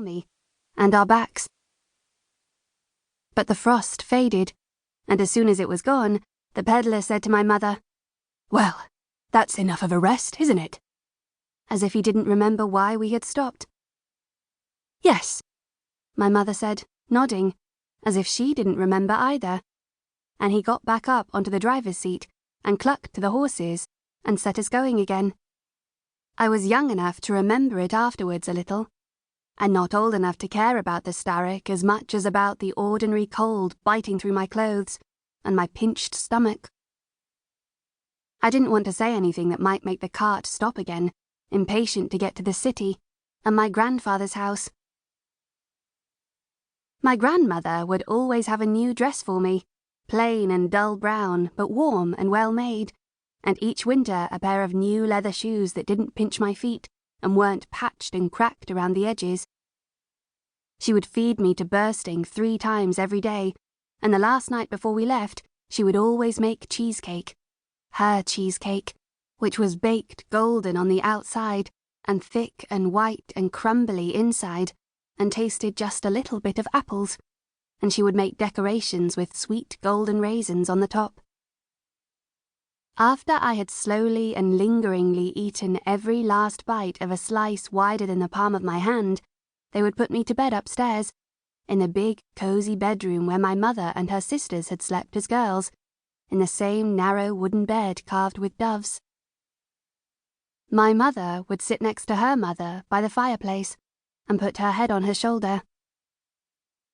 around me, and our backs. But the frost faded, and as soon as it was gone, the peddler said to my mother, "Well, that's enough of a rest, isn't it?" As if he didn't remember why we had stopped. "Yes," my mother said, nodding, as if she didn't remember either. And he got back up onto the driver's seat and clucked to the horses and set us going again. I was young enough to remember it afterwards a little, and not old enough to care about the starrick as much as about the ordinary cold biting through my clothes and my pinched stomach. I didn't want to say anything that might make the cart stop again, impatient to get to the city and my grandfather's house. My grandmother would always have a new dress for me, plain and dull brown, but warm and well made, and each winter a pair of new leather shoes that didn't pinch my feet and weren't patched and cracked around the edges. She would feed me to bursting 3 times every day, and the last night before we left, she would always make cheesecake. Her cheesecake, which was baked golden on the outside and thick and white and crumbly inside, and tasted just a little bit of apples, and she would make decorations with sweet golden raisins on the top. After I had slowly and lingeringly eaten every last bite of a slice wider than the palm of my hand, they would put me to bed upstairs, in the big, cosy bedroom where my mother and her sisters had slept as girls, in the same narrow wooden bed carved with doves. My mother would sit next to her mother by the fireplace and put her head on her shoulder.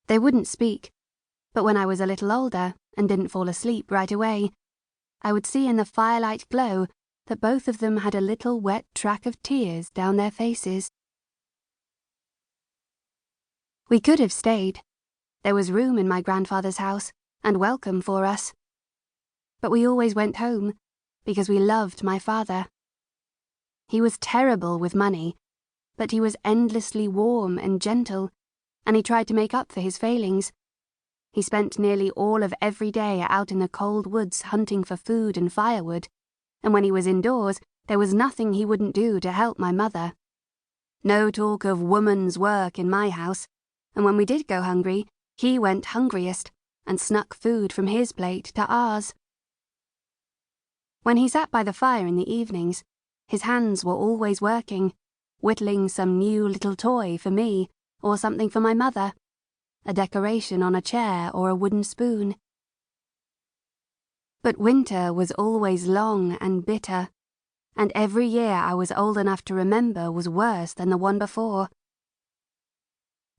They wouldn't speak, but when I was a little older and didn't fall asleep right away, I would see in the firelight glow that both of them had a little wet track of tears down their faces. We could have stayed. There was room in my grandfather's house and welcome for us. But we always went home because we loved my father. He was terrible with money, but he was endlessly warm and gentle, and he tried to make up for his failings. He spent nearly all of every day out in the cold woods hunting for food and firewood, and when he was indoors, there was nothing he wouldn't do to help my mother. No talk of woman's work in my house, and when we did go hungry, he went hungriest and snuck food from his plate to ours. When he sat by the fire in the evenings, his hands were always working, whittling some new little toy for me or something for my mother, a decoration on a chair or a wooden spoon. But winter was always long and bitter, and every year I was old enough to remember was worse than the one before.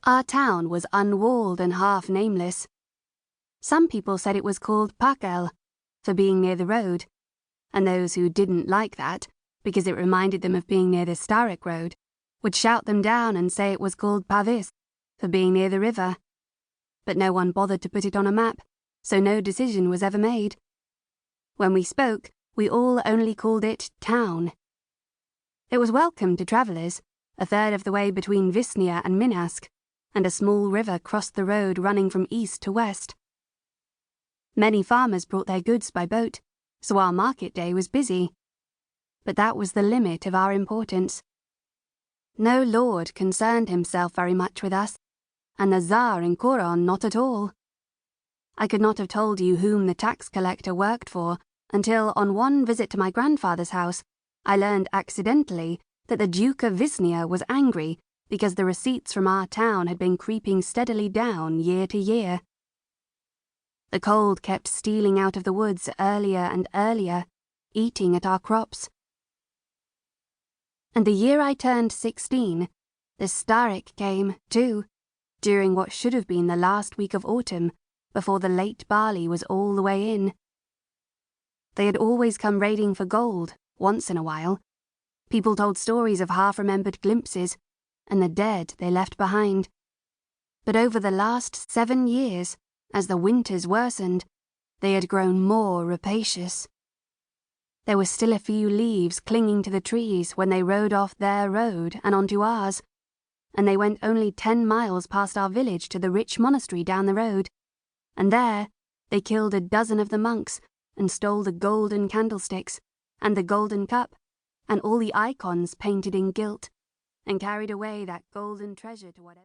Our town was unwalled and half nameless. Some people said it was called Pakel, for being near the road, and those who didn't like that, because it reminded them of being near the Starrick Road, would shout them down and say it was called Pavis, for being near the river. But no one bothered to put it on a map, so no decision was ever made. When we spoke, we all only called it town. It was welcome to travellers, a third of the way between Visnia and Minask, and a small river crossed the road running from east to west. Many farmers brought their goods by boat, so our market day was busy. But that was the limit of our importance. No lord concerned himself very much with us, and the Tsar in Koron not at all. I could not have told you whom the tax collector worked for until, on one visit to my grandfather's house, I learned accidentally that the Duke of Visnia was angry because the receipts from our town had been creeping steadily down year to year. The cold kept stealing out of the woods earlier and earlier, eating at our crops. And the year I turned 16, the Starrick came, too, during what should have been the last week of autumn, before the late barley was all the way in. They had always come raiding for gold, once in a while. People told stories of half-remembered glimpses, and the dead they left behind. But over the last 7 years, as the winters worsened, they had grown more rapacious. There were still a few leaves clinging to the trees when they rode off their road and onto ours, and they went only 10 miles past our village to the rich monastery down the road, and there they killed a dozen of the monks and stole the golden candlesticks and the golden cup and all the icons painted in gilt, and carried away that golden treasure to whatever.